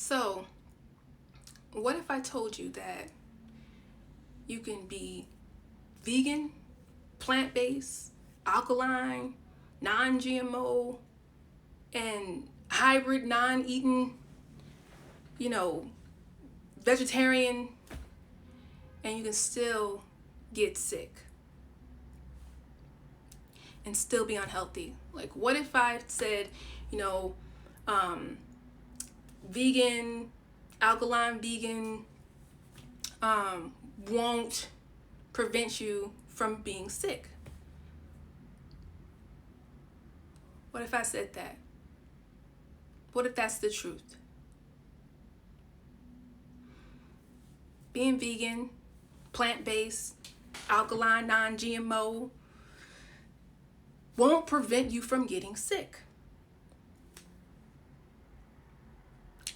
So, what if I told you that you can be vegan, plant-based, alkaline, non-GMO, and hybrid, non-eating, you know, vegetarian, and you can still get sick and still be unhealthy? Like, what if I said, you know, um, vegan, alkaline vegan, won't prevent you from being sick? What if I said that? What if that's the truth? Being vegan, plant-based, alkaline, non-GMO won't prevent you from getting sick.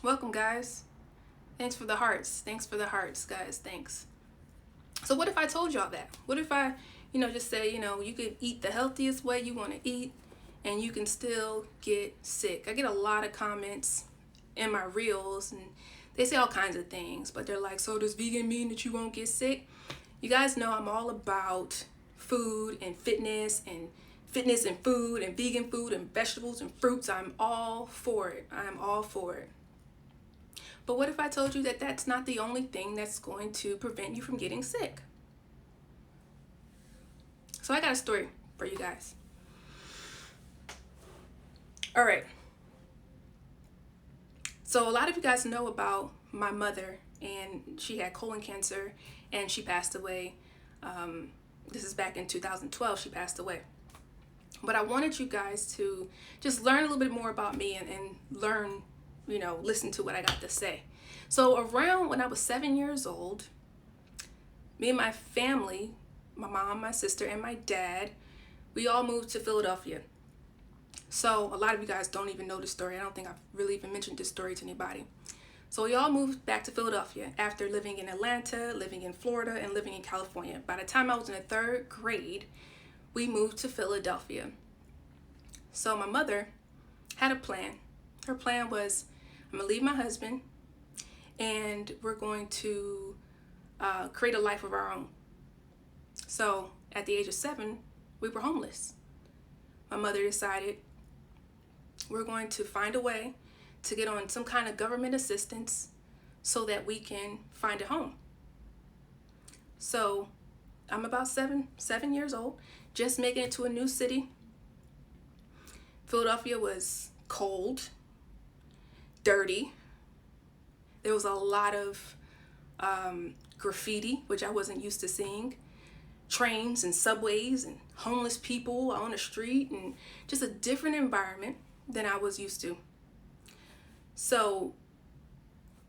Welcome, guys. Thanks for the hearts. Thanks for the hearts, guys. Thanks. So what if I told y'all that? What if I, just say, you could eat the healthiest way you want to eat and you can still get sick? I get a lot of comments in my reels and they say all kinds of things, but they're like, so does vegan mean that you won't get sick? You guys know I'm all about food and fitness and food and vegan food and vegetables and fruits. I'm all for it. I'm all for it. But what if I told you that that's not the only thing that's going to prevent you from getting sick? So I got a story for you guys. All right. So a lot of you guys know about my mother, and she had colon cancer and she passed away. This is back in 2012, she passed away. But I wanted you guys to just learn a little bit more about me and learn, listen to what I got to say. So around when I was 7 years old, me and my family, my mom, my sister, and my dad, we all moved to Philadelphia. So a lot of you guys don't even know this story. I don't think I've really even mentioned this story to anybody. So we all moved back to Philadelphia after living in Atlanta, living in Florida, and living in California. By the time I was in the 3rd grade, we moved to Philadelphia. So my mother had a plan. Her plan was, I'm going to leave my husband and we're going to create a life of our own. So at the age of 7, we were homeless. My mother decided we're going to find a way to get on some kind of government assistance so that we can find a home. So I'm about seven years old, just making it to a new city. Philadelphia was cold, dirty. There was a lot of graffiti, which I wasn't used to seeing. Trains and subways and homeless people on the street, and just a different environment than I was used to. So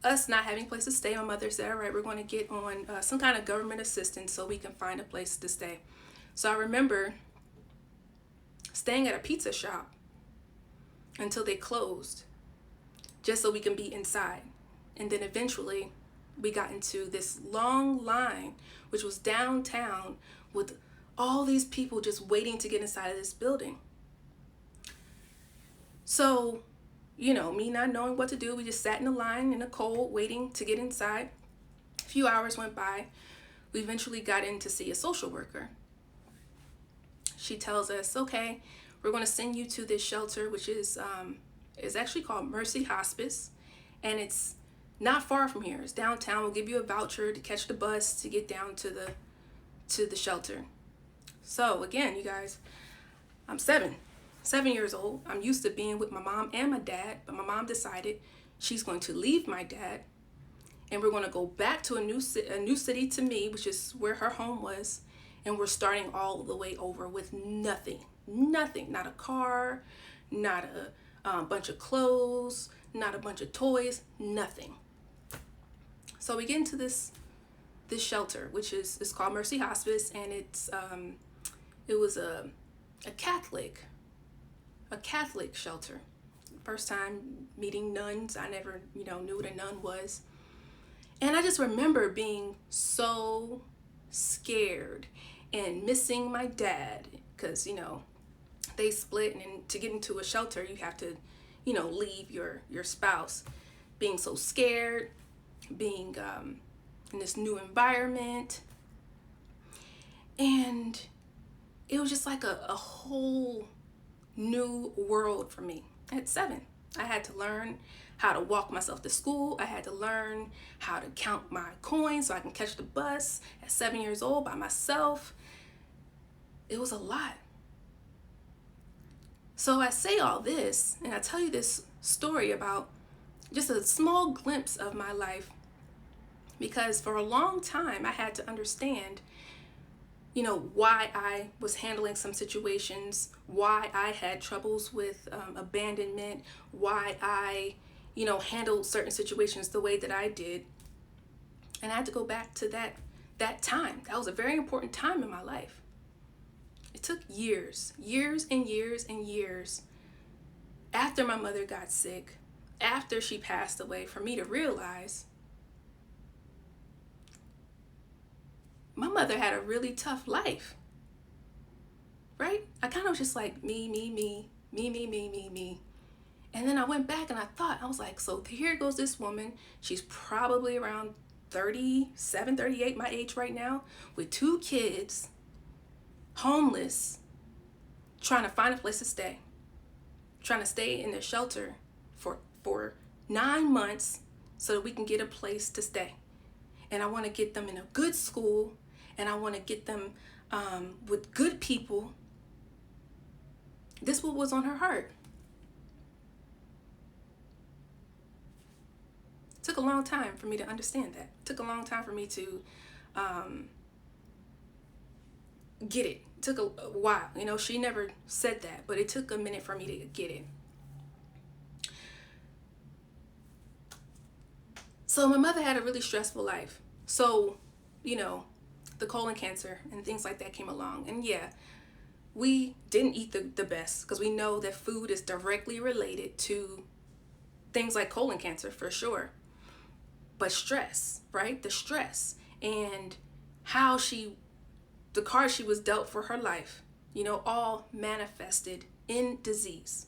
us not having a place to stay, my mother said, all right, we're going to get on some kind of government assistance so we can find a place to stay. So I remember staying at a pizza shop until they closed, just so we can be inside. And then eventually we got into this long line, which was downtown, with all these people just waiting to get inside of this building. So, me not knowing what to do, we just sat in the line in the cold, waiting to get inside. A few hours went by. We eventually got in to see a social worker. She tells us, okay, we're going to send you to this shelter, which is actually called Mercy Hospice, and it's not far from here. It's downtown. We'll give you a voucher to catch the bus to get down to the shelter. So again, you guys, I'm 7 years old. I'm used to being with my mom and my dad, but my mom decided she's going to leave my dad, and we're going to go back to a new city to me, which is where her home was, and we're starting all the way over with nothing, not a car, not a bunch of clothes, not a bunch of toys, nothing. So we get into this shelter, which is called Mercy Hospice, and it was a Catholic shelter. First time meeting nuns. I never knew what a nun was, and I just remember being so scared and missing my dad, because they split, and to get into a shelter you have to leave your spouse. being so scared, being in this new environment. And it was just like a whole new world for me. At 7, I had to learn how to walk myself to school. I had to learn how to count my coins so I can catch the bus at 7 years old by myself. It was a lot. So I say all this, and I tell you this story about just a small glimpse of my life, because for a long time I had to understand, why I was handling some situations, why I had troubles with abandonment, why I, handled certain situations the way that I did. And I had to go back to that time. That was a very important time in my life. It took years and years and years after my mother got sick, after she passed away, for me to realize my mother had a really tough life, right? I kind of was just like me. And then I went back and I was like, so here goes this woman. She's probably around 37, 38, my age right now, with 2 kids, homeless, trying to find a place to stay, trying to stay in the shelter for 9 months so that we can get a place to stay. And I want to get them in a good school, and I want to get them with good people. This is what was on her heart. It took a long time for me to understand that. It took a long time for me to get it. It took a while. She never said that, but it took a minute for me to get it. So my mother had a really stressful life. So, the colon cancer and things like that came along. And yeah, we didn't eat the best, because we know that food is directly related to things like colon cancer for sure. But stress, right? The stress and how the card she was dealt for her life, all manifested in disease.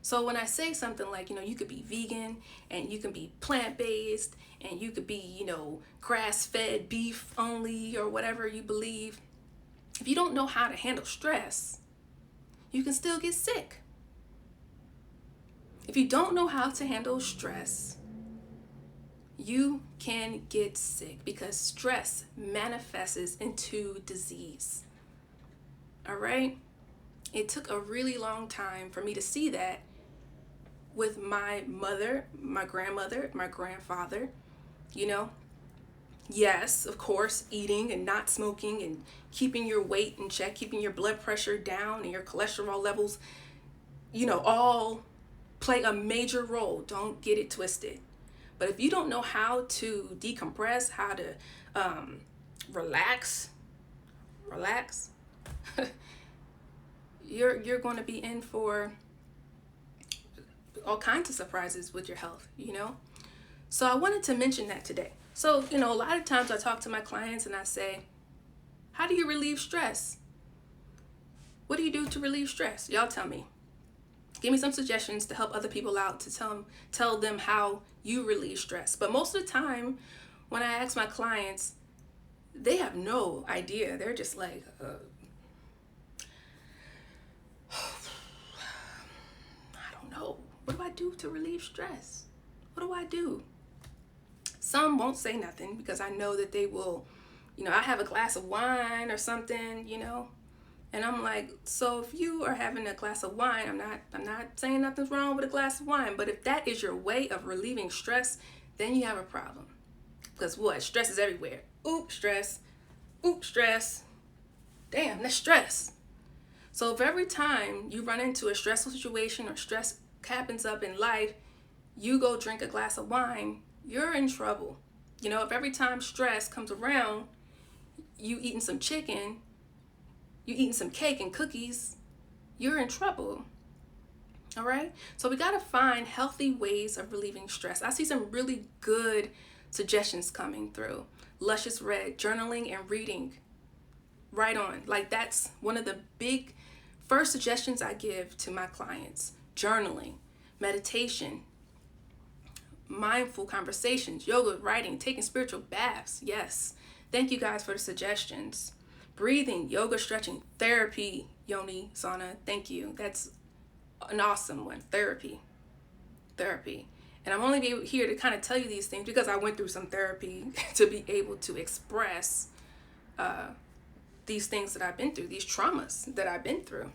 So when I say something like, you could be vegan and you can be plant-based and you could be, grass-fed beef only or whatever you believe, if you don't know how to handle stress, you can still get sick. If you don't know how to handle stress, you can get sick, because stress manifests into disease. All right? It took a really long time for me to see that with my mother, my grandmother, my grandfather. Yes, of course, eating and not smoking and keeping your weight in check, keeping your blood pressure down and your cholesterol levels, all play a major role. Don't get it twisted. But if you don't know how to decompress, how to relax, you're going to be in for all kinds of surprises with your health, So I wanted to mention that today. So, a lot of times I talk to my clients and I say, how do you relieve stress? What do you do to relieve stress? Y'all tell me. Give me some suggestions to help other people out, to tell them how you relieve stress. But most of the time, when I ask my clients, they have no idea. They're just like, I don't know. What do I do to relieve stress? What do I do? Some won't say nothing, because I know that they will, I have a glass of wine or something, And I'm like, so if you are having a glass of wine, I'm not saying nothing's wrong with a glass of wine, but if that is your way of relieving stress, then you have a problem. Because what? Stress is everywhere. Oops, stress. Oops, stress. Damn, that's stress. So if every time you run into a stressful situation or stress happens up in life, you go drink a glass of wine, you're in trouble. If every time stress comes around, you eating some chicken, you eating some cake and cookies, you're in trouble. All right? So we got to find healthy ways of relieving stress. I see some really good suggestions coming through. Luscious Red, journaling and reading. Right on. Like, that's one of the big first suggestions I give to my clients. Journaling, meditation, mindful conversations, yoga, writing, taking spiritual baths. Yes. Thank you guys for the suggestions. Breathing, yoga, stretching, therapy, Yoni, Sana. Thank you. That's an awesome one. Therapy. And I'm only here to kind of tell you these things because I went through some therapy to be able to express these things that I've been through, these traumas that I've been through.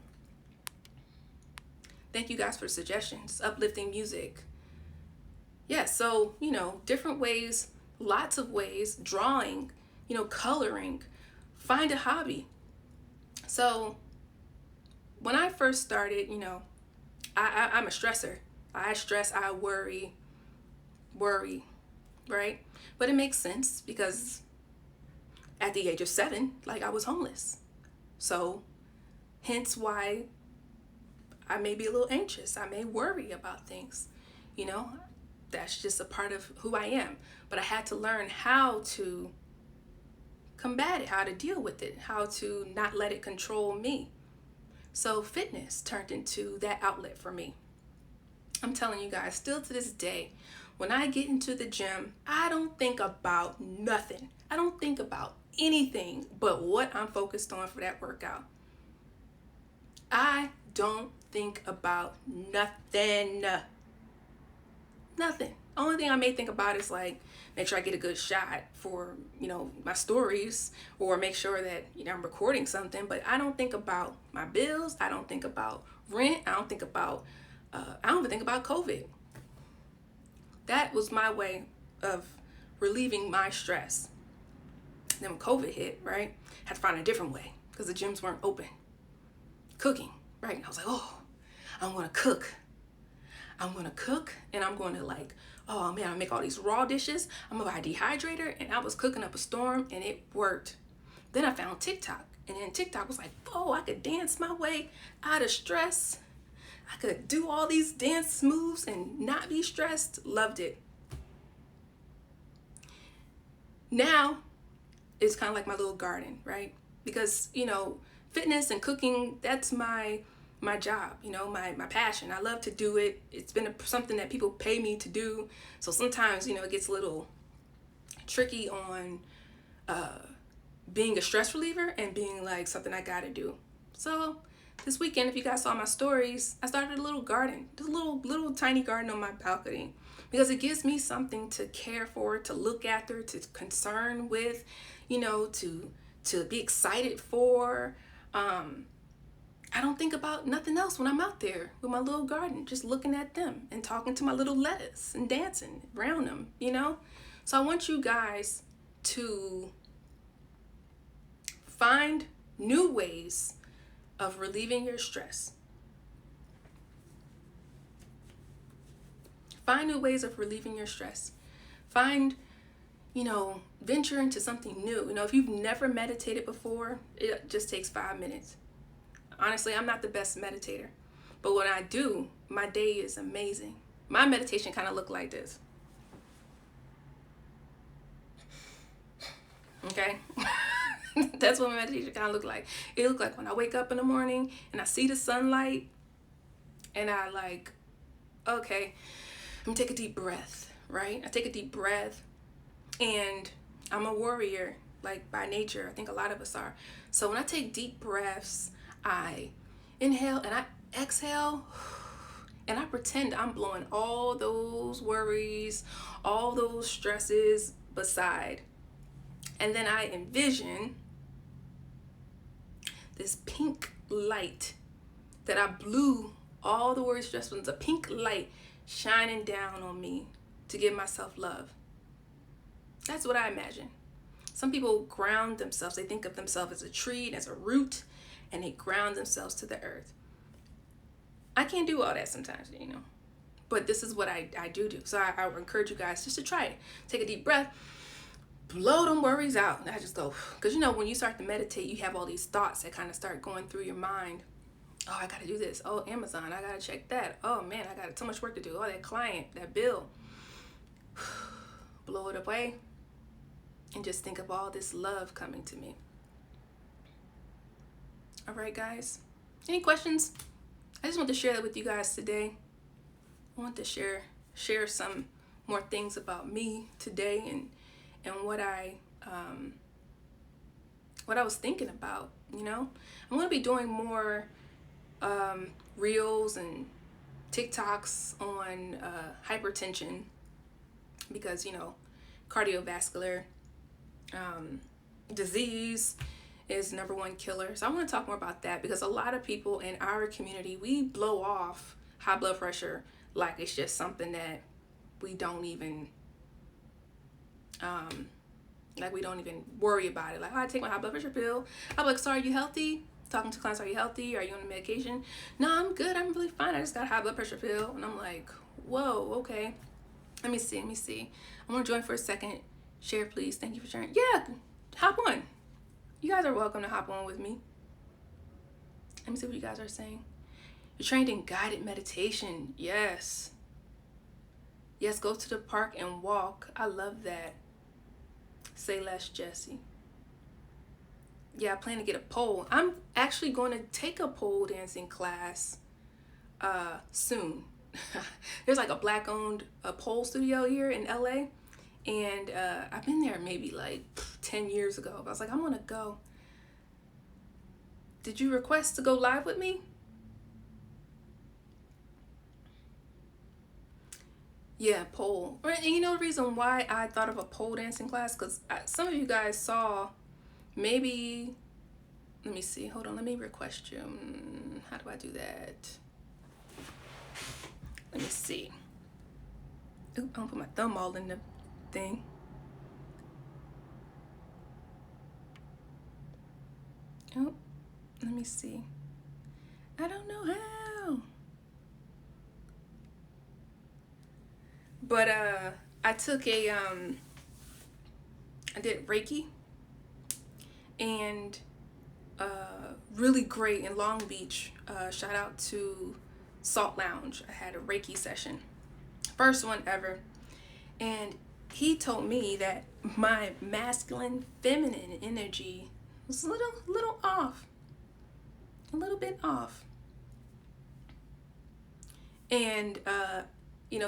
Thank you guys for the suggestions. Uplifting music. Yeah, so, different ways, lots of ways, drawing, coloring, find a hobby. So when I first started, I'm a stressor. I stress, I worry, right? But it makes sense because at the age of 7, I was homeless. So hence why I may be a little anxious. I may worry about things, that's just a part of who I am. But I had to learn how to combat it, how to deal with it, how to not let it control me. So fitness turned into that outlet for me. I'm telling you guys, still to this day, when I get into the gym, I don't think about nothing. I don't think about anything but what I'm focused on for that workout. I don't think about nothing. Nothing. Only thing I may think about is make sure I get a good shot for, my stories, or make sure that, I'm recording something. But I don't think about my bills. I don't think about rent. I don't think about, I don't even think about COVID. That was my way of relieving my stress. Then when COVID hit, right, I had to find a different way because the gyms weren't open. Cooking, right? And I was like, I'm going to cook. And I'm going to oh man, I make all these raw dishes. I'm going to buy a dehydrator. And I was cooking up a storm and it worked. Then I found TikTok. And then TikTok was like, I could dance my way out of stress. I could do all these dance moves and not be stressed. Loved it. Now, it's kind of like my little garden, right? Because, fitness and cooking, that's my job, my passion. I love to do it. It's been something that people pay me to do. So sometimes, it gets a little tricky on being a stress reliever and being something I gotta do. So this weekend, if you guys saw my stories, I started a little garden, just a little tiny garden on my balcony, because it gives me something to care for, to look after, to concern with, to be excited for. I don't think about nothing else when I'm out there with my little garden, just looking at them and talking to my little lettuce and dancing around them, So I want you guys to find new ways of relieving your stress. Find new ways of relieving your stress. Find, venture into something new. If you've never meditated before, it just takes 5 minutes. Honestly, I'm not the best meditator, but when I do, my day is amazing. My meditation kind of look like this. Okay? That's what my meditation kind of look like. It look like when I wake up in the morning and I see the sunlight and I okay, I'm gonna take a deep breath, right? I take a deep breath, and I'm a warrior, by nature. I think a lot of us are. So when I take deep breaths, I inhale and I exhale, and I pretend I'm blowing all those worries, all those stresses beside. And then I envision this pink light that I blew all the worries, stress ones, a pink light shining down on me to give myself love. That's what I imagine. Some people ground themselves. They think of themselves as a tree, as a root, and they ground themselves to the earth. I can't do all that sometimes, but this is what I do. So I would encourage you guys just to try it. Take a deep breath, blow them worries out. And I just go, because when you start to meditate, you have all these thoughts that kind of start going through your mind. Oh, I got to do this. Oh, Amazon, I got to check that. Oh man, I got so much work to do. Oh, that client, that bill. Blow it away and just think of all this love coming to me. All right, guys. Any questions? I just want to share that with you guys today. I want to share some more things about me today and what I was thinking about. I'm going to be doing more reels and TikToks on hypertension because cardiovascular disease is number one killer. So I want to talk more about that because a lot of people in our community, we blow off high blood pressure like it's just something that we don't even worry about it. Like, I take my high blood pressure pill. I'm like, so are you healthy? Talking to clients, are you healthy? Are you on medication? No, I'm good. I'm really fine. I just got a high blood pressure pill. And I'm like, whoa, okay. Let me see. I want to join for a second. Share, please. Thank you for sharing. Yeah, hop on. You guys are welcome to hop on with me. Let me see what you guys are saying. You're trained in guided meditation. Yes. Yes, go to the park and walk. I love that. Say less, Jesse. Yeah, I plan to get a pole. I'm actually going to take a pole dancing class soon. There's like a black-owned pole studio here in LA. And I've been there maybe like 10 years ago. I was like, I'm going to go. Did you request to go live with me? Yeah, pole. And you know the reason why I thought of a pole dancing class? Because some of you guys saw maybe, let me see. Hold on, let me request you. How do I do that? Let me see. Ooh, I'm going to put my thumb all in the thing. Oh, let me see. I don't know how. But I took I did Reiki, and really great in Long Beach. Shout out to Salt Lounge. I had a Reiki session, first one ever, and he told me that my masculine feminine energy was a little off, a little bit off, and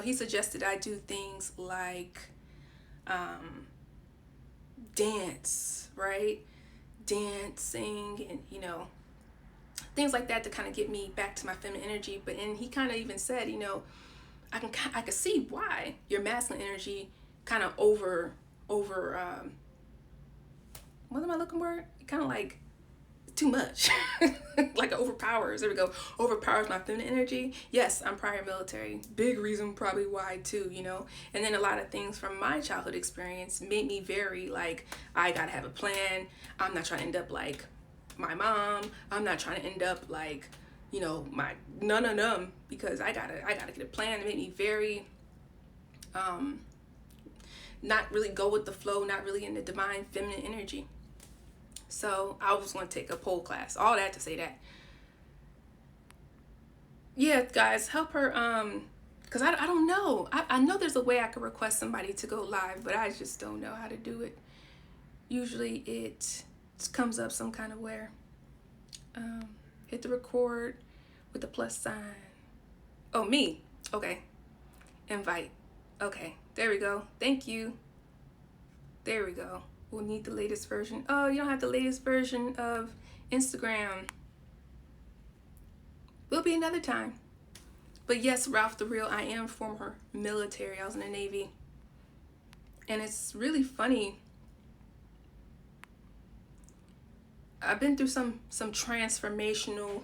he suggested I do things like dance, right? Dancing and, things like that to kind of get me back to my feminine energy. And he kind of even said, I could see why your masculine energy kind of over what am I looking for? Kind of like too much. Like overpowers. There we go. Overpowers my feminine energy. Yes, I'm prior military. Big reason probably why too, And then a lot of things from my childhood experience made me very like, I gotta have a plan. I'm not trying to end up like my mom. I'm not trying to end up like, my none of them, because I gotta get a plan. It made me very not really go with the flow, not really in the divine feminine energy. So I was going to take a pole class. All that to say that. Yeah, guys, help her. Because I don't know. I know there's a way I could request somebody to go live, but I just don't know how to do it. Usually it comes up some kind of where. Hit the record with the plus sign. Oh, me. Okay. Invite. Okay. There we go. Thank you. There we go. We'll need the latest version. Oh, you don't have the latest version of Instagram. Will be another time. But yes, Ralph the Real, I am former military. I was in the Navy. And it's really funny. I've been through some transformational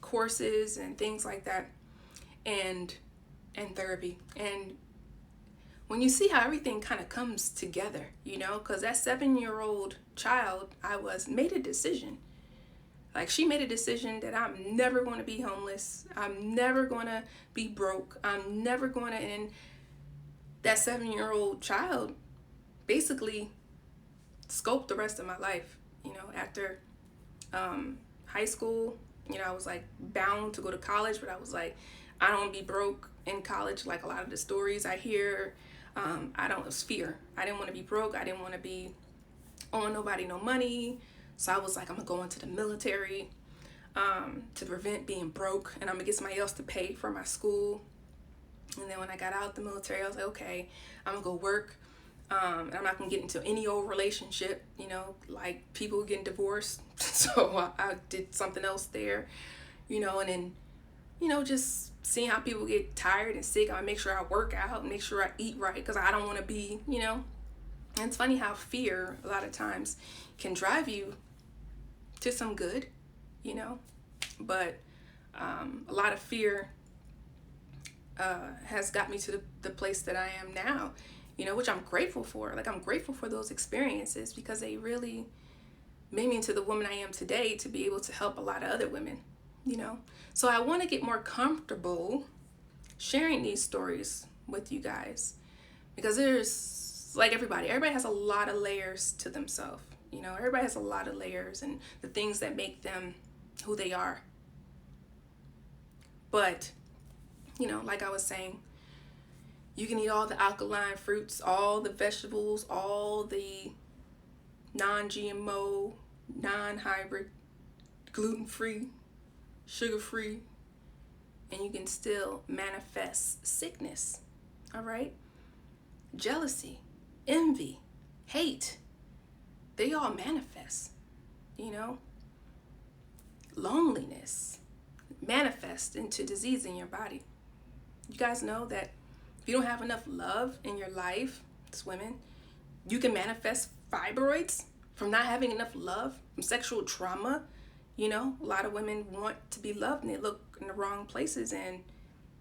courses and things like that, and therapy. And when you see how everything kind of comes together, because that 7-year-old child made a decision. Like, she made a decision that I'm never going to be homeless. I'm never going to be broke. I'm never going to, and that 7-year-old child basically scoped the rest of my life. After high school, I was like bound to go to college, but I was like, I don't want to be broke in college. Like a lot of the stories I hear, it was fear. I didn't want to be broke. I didn't want to be owing nobody no money. So I was like, I'm going to go into the military to prevent being broke, and I'm going to get somebody else to pay for my school. And then when I got out the military, I was like, okay, I'm gonna go work. And I'm not gonna get into any old relationship, like people getting divorced. So I did something else there, and then, just seeing how people get tired and sick. I make sure I work out, make sure I eat right, because I don't want to be, And it's funny how fear a lot of times can drive you to some good, but a lot of fear has got me to the place that I am now, which I'm grateful for. Like, I'm grateful for those experiences because they really made me into the woman I am today to be able to help a lot of other women, So I want to get more comfortable sharing these stories with you guys because there's, like, everybody has a lot of layers to themselves, everybody has a lot of layers and the things that make them who they are. But, like I was saying, you can eat all the alkaline fruits, all the vegetables, all the non-GMO, non-hybrid, gluten-free, sugar-free, and you can still manifest sickness, all right? Jealousy, envy, hate, they all manifest, Loneliness manifest into disease in your body. You guys know that if you don't have enough love in your life, as women, you can manifest fibroids from not having enough love, from sexual trauma. A lot of women want to be loved and they look in the wrong places, and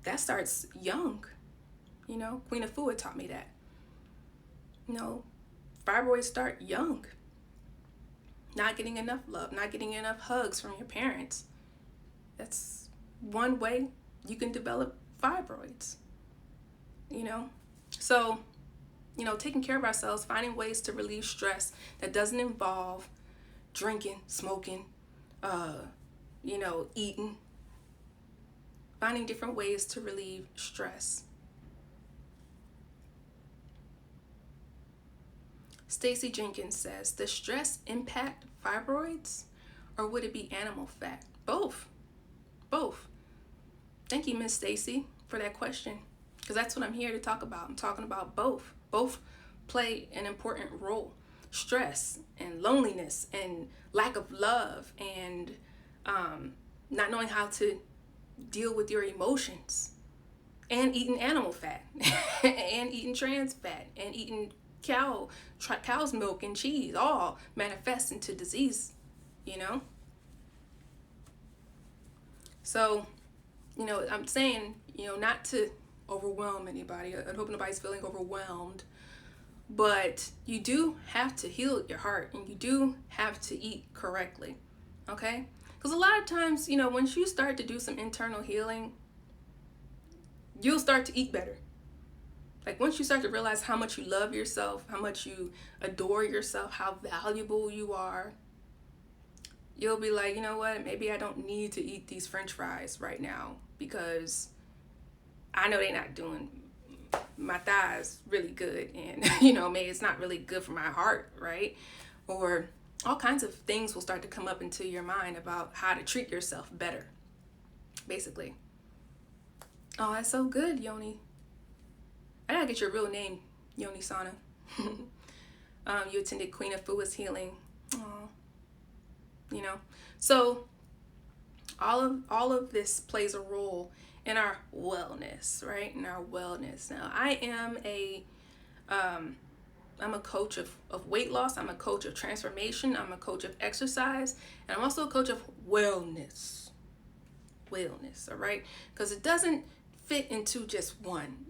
that starts young. Queen of Fu taught me that. Fibroids start young. Not getting enough love, not getting enough hugs from your parents. That's one way you can develop fibroids. So, taking care of ourselves, finding ways to relieve stress that doesn't involve drinking, smoking, eating, finding different ways to relieve stress. Stacy Jenkins says, does stress impact fibroids or would it be animal fat? Both. Thank you, Miss Stacy, for that question, because that's what I'm here to talk about. I'm talking about both. Both play an important role. Stress and loneliness and lack of love and not knowing how to deal with your emotions, and eating animal fat and eating trans fat and eating cow's milk and cheese all manifest into disease, So, I'm saying, not to overwhelm anybody. I hope nobody's feeling overwhelmed. But you do have to heal your heart and you do have to eat correctly, okay? Because a lot of times, once you start to do some internal healing, you'll start to eat better. Like, once you start to realize how much you love yourself, how much you adore yourself, how valuable you are, you'll be like, you know what, maybe I don't need to eat these French fries right now because I know they're not doing my thighs really good, and maybe it's not really good for my heart, right? Or all kinds of things will start to come up into your mind about how to treat yourself better, basically. Oh, that's so good, Yoni. I gotta get your real name, Yoni Sana. You attended Queen of Fua's healing. Oh, so all of this plays a role in our wellness, right? In our wellness. Now, I am I'm a coach of weight loss. I'm a coach of transformation. I'm a coach of exercise. And I'm also a coach of wellness. Wellness, all right? Because it doesn't fit into just one.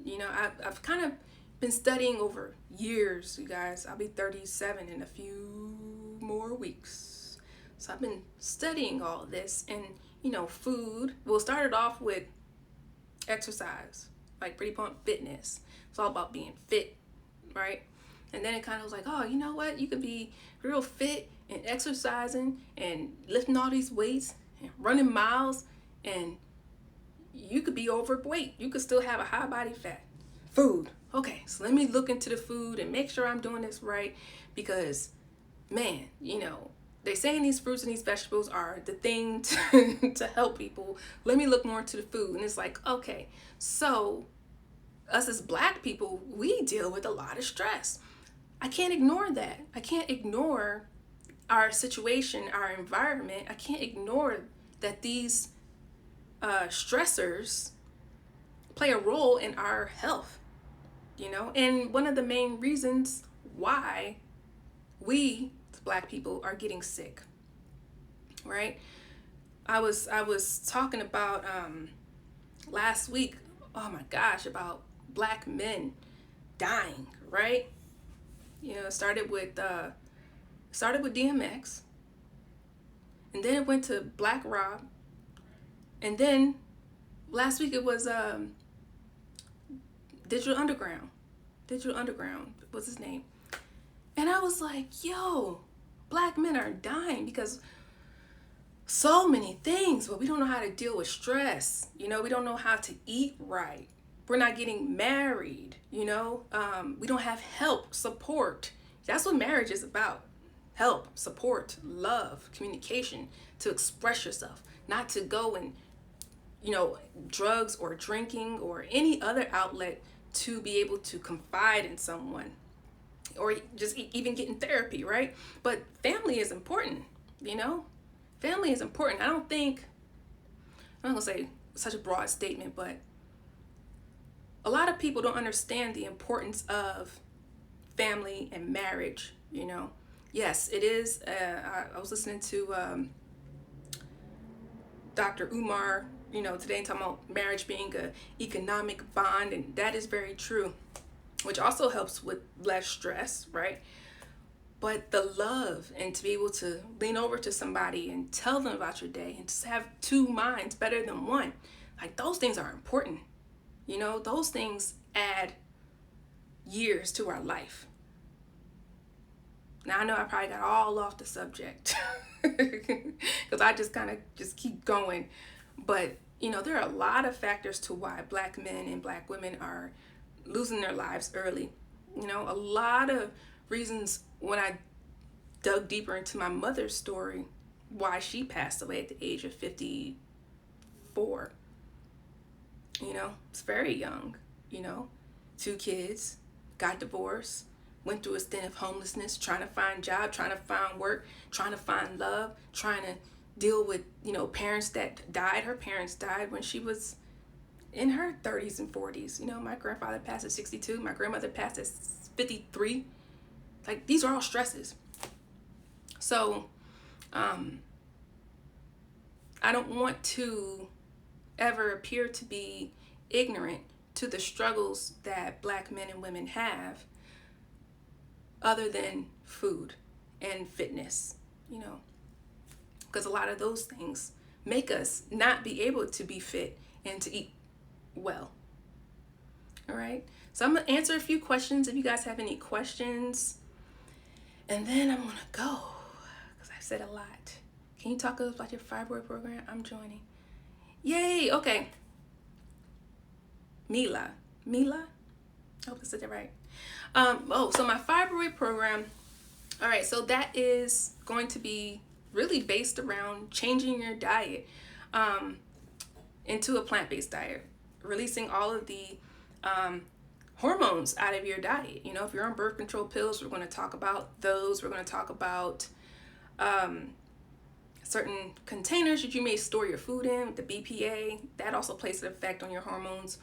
I've kind of been studying over years, you guys. I'll be 37 in a few more weeks. So I've been studying all this. And, food. We'll start it off with exercise, like Pretty Pump Fitness. It's all about being fit, right? And then it kind of was like, oh, you know what? You could be real fit and exercising and lifting all these weights and running miles, and you could be overweight. You could still have a high body fat. Food. Okay, so let me look into the food and make sure I'm doing this right, because, man, they're saying these fruits and these vegetables are the thing to help people. Let me look more into the food. And it's like, okay, so us as Black people, we deal with a lot of stress. I can't ignore that. I can't ignore our situation, our environment. I can't ignore that these stressors play a role in our health, and one of the main reasons why we Black people are getting sick, right? I was talking about last week, oh my gosh, about Black men dying, right? It started with DMX, and then it went to Black Rob, and then last week it was Digital Underground. What's his name? And I was like, yo, Black men are dying because so many things, but we don't know how to deal with stress. We don't know how to eat right. We're not getting married. We don't have help, support. That's what marriage is about. Help, support, love, communication, to express yourself, not to go and, drugs or drinking or any other outlet to be able to confide in someone, or just even getting therapy, right? But family is important, Family is important. I'm not gonna say such a broad statement, but a lot of people don't understand the importance of family and marriage, Yes, it is. I was listening to Dr. Umar, today, talking about marriage being an economic bond, and that is very true, which also helps with less stress, right? But the love, and to be able to lean over to somebody and tell them about your day, and to have two minds better than one, like those things are important. Those things add years to our life. Now I know I probably got all off the subject because I just kind of just keep going. But, there are a lot of factors to why Black men and Black women are losing their lives early. A lot of reasons when I dug deeper into my mother's story, why she passed away at the age of 54. It's very young, 2 kids, got divorced, went through a stint of homelessness, trying to find job, trying to find work, trying to find love, trying to deal with, parents that died. Her parents died when she was in her 30s and 40s. My grandfather passed at 62. My grandmother passed at 53. Like, these are all stresses. So, I don't want to ever appear to be ignorant to the struggles that Black men and women have, other than food and fitness, because a lot of those things make us not be able to be fit and to eat well. All right. So I'm going to answer a few questions if you guys have any questions. And then I'm going to go because I've said a lot. Can you talk about your fibroid program? I'm joining. Yay. Okay. Mila. I hope I said that right. So my fibroid program. All right. So that is going to be really based around changing your diet into a plant-based diet, releasing all of the hormones out of your diet. If you're on birth control pills, we're going to talk about those. We're going to talk about certain containers that you may store your food in, the BPA. That also plays an effect on your hormones.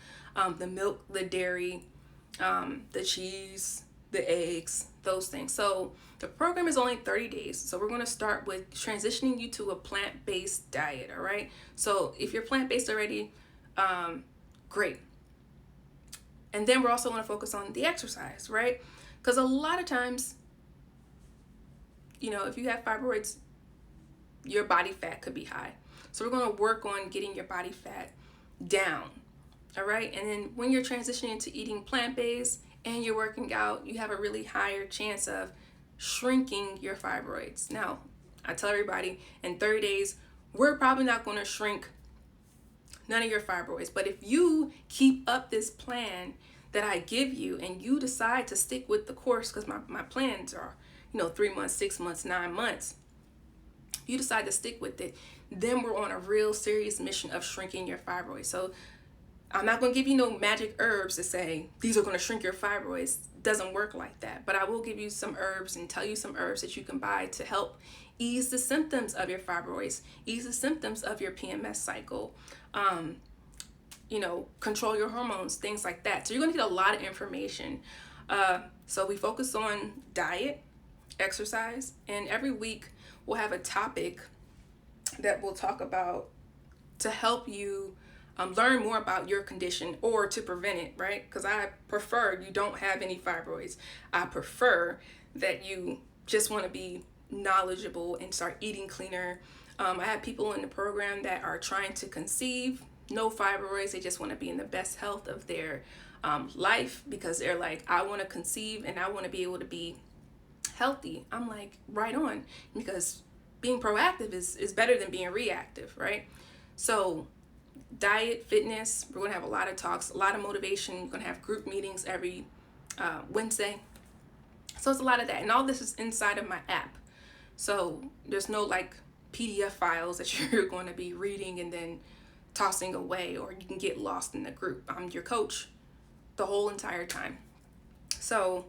The milk, the dairy, the cheese, the eggs, those things. So the program is only 30 days. So we're going to start with transitioning you to a plant-based diet. All right. So if you're plant-based already, great. And then we're also going to focus on the exercise, right? Because a lot of times, if you have fibroids, your body fat could be high. So we're going to work on getting your body fat down. All right. And then when you're transitioning to eating plant-based and you're working out, you have a really higher chance of shrinking your fibroids. Now, I tell everybody in 30 days, we're probably not going to shrink none of your fibroids. But if you keep up this plan that I give you and you decide to stick with the course, because my plans are, 3 months, 6 months, 9 months. If you decide to stick with it, then we're on a real serious mission of shrinking your fibroids. So I'm not going to give you no magic herbs to say these are going to shrink your fibroids. It doesn't work like that. But I will give you some herbs and tell you some herbs that you can buy to help ease the symptoms of your fibroids, ease the symptoms of your PMS cycle, control your hormones, things like that. So you're going to get a lot of information. So we focus on diet, exercise, and every week we'll have a topic that we'll talk about to help you learn more about your condition or to prevent it, right? Because I prefer you don't have any fibroids. I prefer that you just want to be knowledgeable and start eating cleaner. I have people in the program that are trying to conceive, no fibroids. They just want to be in the best health of their life because they're like, I want to conceive and I want to be able to be healthy. I'm like, right on, because being proactive is better than being reactive, right? So diet, fitness, we're going to have a lot of talks, a lot of motivation. We're going to have group meetings every Wednesday. So it's a lot of that. And all this is inside of my app. So there's no like PDF files that you're going to be reading and then tossing away, or you can get lost in the group. I'm your coach the whole entire time. So,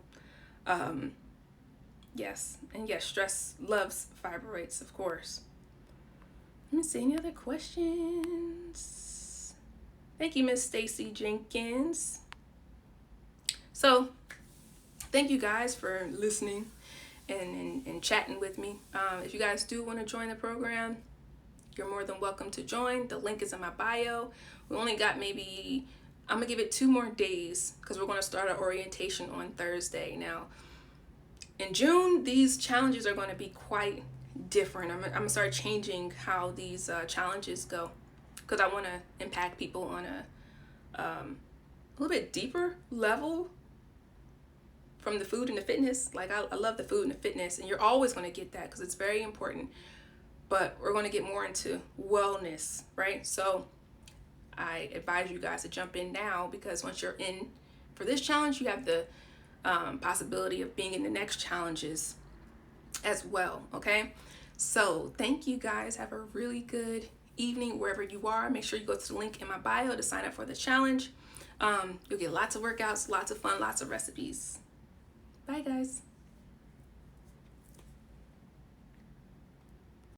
yes. And yes, stress loves fibroids, of course. Let me see, any other questions? Thank you, Miss Stacy Jenkins. So, thank you guys for listening and chatting with me. If you guys do want to join the program, you're more than welcome to join. The link is in my bio. We only got maybe, I'm going to give it 2 more days because we're going to start our orientation on Thursday. Now, in June, these challenges are going to be quite different. I'm going to start changing how these challenges go because I want to impact people on a little bit deeper level from the food and the fitness. Like I love the food and the fitness, and you're always going to get that because it's very important. But we're going to get more into wellness, right? So I advise you guys to jump in now because once you're in for this challenge, you have the possibility of being in the next challenges as well, okay? So thank you guys. Have a really good evening wherever you are. Make sure you go to the link in my bio to sign up for the challenge. You'll get lots of workouts, lots of fun, lots of recipes. Bye, guys.